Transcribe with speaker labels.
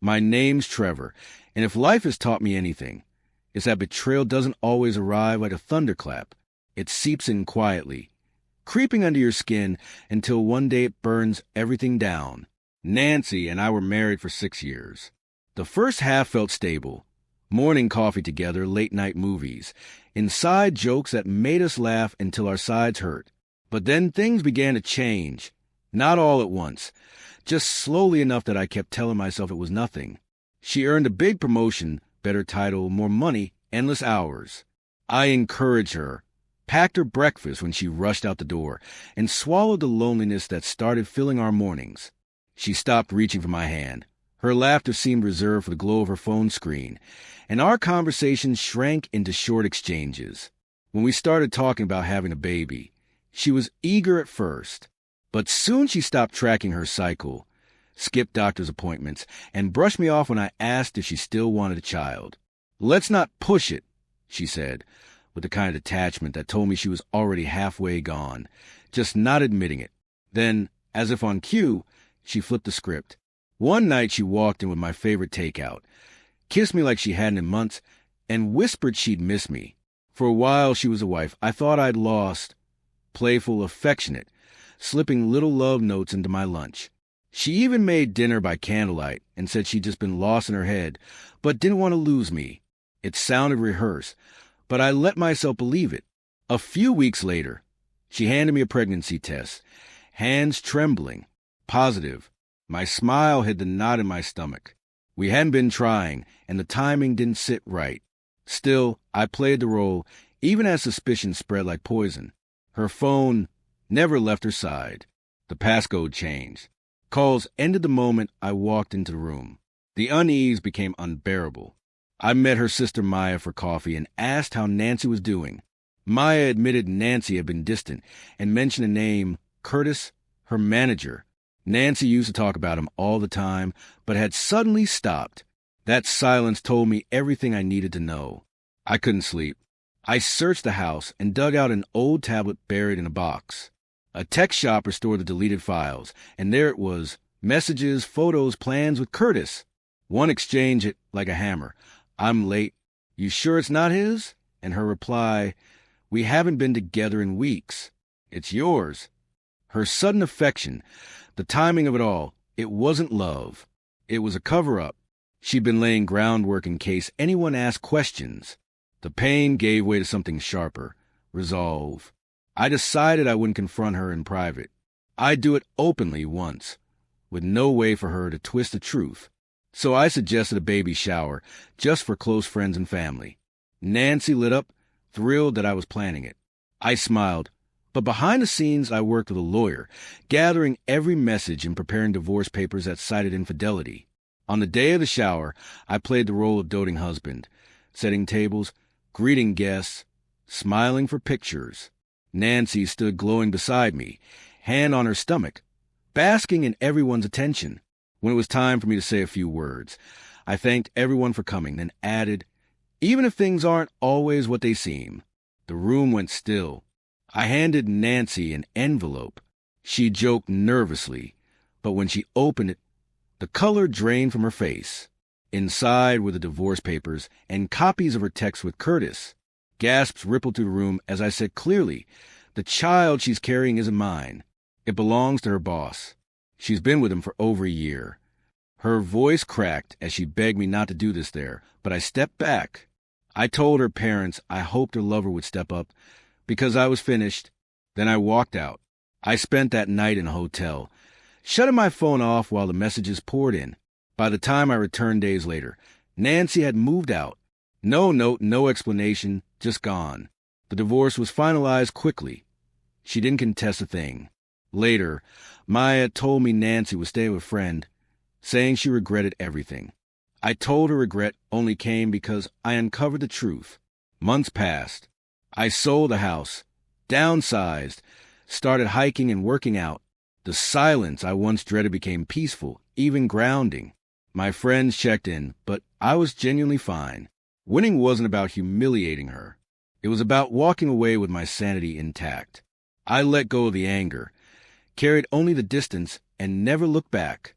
Speaker 1: My name's Trevor, and if life has taught me anything, it's that betrayal doesn't always arrive like a thunderclap. It seeps in quietly, creeping under your skin until one day it burns everything down. Nancy and I were married for 6 years. The first half felt stable. Morning coffee together, late-night movies, inside jokes that made us laugh until our sides hurt. But then things began to change. Not all at once, just slowly enough that I kept telling myself it was nothing. She earned a big promotion, better title, more money, endless hours. I encouraged her, packed her breakfast when she rushed out the door, and swallowed the loneliness that started filling our mornings. She stopped reaching for my hand. Her laughter seemed reserved for the glow of her phone screen, and our conversations shrank into short exchanges. When we started talking about having a baby, she was eager at first, but soon she stopped tracking her cycle, skipped doctor's appointments, and brushed me off when I asked if she still wanted a child. "Let's not push it," she said, with the kind of detachment that told me she was already halfway gone, just not admitting it. Then, as if on cue, she flipped the script. One night she walked in with my favorite takeout, kissed me like she hadn't in months, and whispered she'd miss me. For a while she was a wife I thought I'd lost, playful, affectionate, slipping little love notes into my lunch. She even made dinner by candlelight and said she'd just been lost in her head, but didn't want to lose me. It sounded rehearsed, but I let myself believe it. A few weeks later, she handed me a pregnancy test, hands trembling, positive. My smile hid the knot in my stomach. We hadn't been trying, and the timing didn't sit right. Still, I played the role, even as suspicion spread like poison. Her phone never left her side. The passcode changed. Calls ended the moment I walked into the room. The unease became unbearable. I met her sister Maya for coffee and asked how Nancy was doing. Maya admitted Nancy had been distant and mentioned the name Curtis, her manager. Nancy used to talk about him all the time, but had suddenly stopped. That silence told me everything I needed to know. I couldn't sleep. I searched the house and dug out an old tablet buried in a box. A tech shop restored the deleted files, and there it was, messages, photos, plans with Curtis. One exchange hit like a hammer. "I'm late. You sure it's not his?" And her reply, "We haven't been together in weeks. It's yours." Her sudden affection, the timing of it all, it wasn't love. It was a cover-up. She'd been laying groundwork in case anyone asked questions. The pain gave way to something sharper, resolve. I decided I wouldn't confront her in private. I'd do it openly once, with no way for her to twist the truth. So I suggested a baby shower, just for close friends and family. Nancy lit up, thrilled that I was planning it. I smiled, but behind the scenes I worked with a lawyer, gathering every message and preparing divorce papers that cited infidelity. On the day of the shower, I played the role of doting husband, setting tables, greeting guests, smiling for pictures. Nancy stood glowing beside me, hand on her stomach, basking in everyone's attention. When it was time for me to say a few words, I thanked everyone for coming, then added, "Even if things aren't always what they seem." The room went still. I handed Nancy an envelope. She joked nervously, but when she opened it, the color drained from her face. Inside were the divorce papers and copies of her text with Curtis. Gasps rippled through the room as I said clearly, "The child she's carrying isn't mine. It belongs to her boss. She's been with him for over a year." Her voice cracked as she begged me not to do this there, but I stepped back. I told her parents I hoped her lover would step up, because I was finished. Then I walked out. I spent that night in a hotel, shutting my phone off while the messages poured in. By the time I returned days later, Nancy had moved out. No note, no explanation, just gone. The divorce was finalized quickly. She didn't contest a thing. Later, Maya told me Nancy was staying with a friend, saying she regretted everything. I told her regret only came because I uncovered the truth. Months passed. I sold the house, downsized, started hiking and working out. The silence I once dreaded became peaceful, even grounding. My friends checked in, but I was genuinely fine. Winning wasn't about humiliating her. It was about walking away with my sanity intact. I let go of the anger, carried only the distance, and never looked back.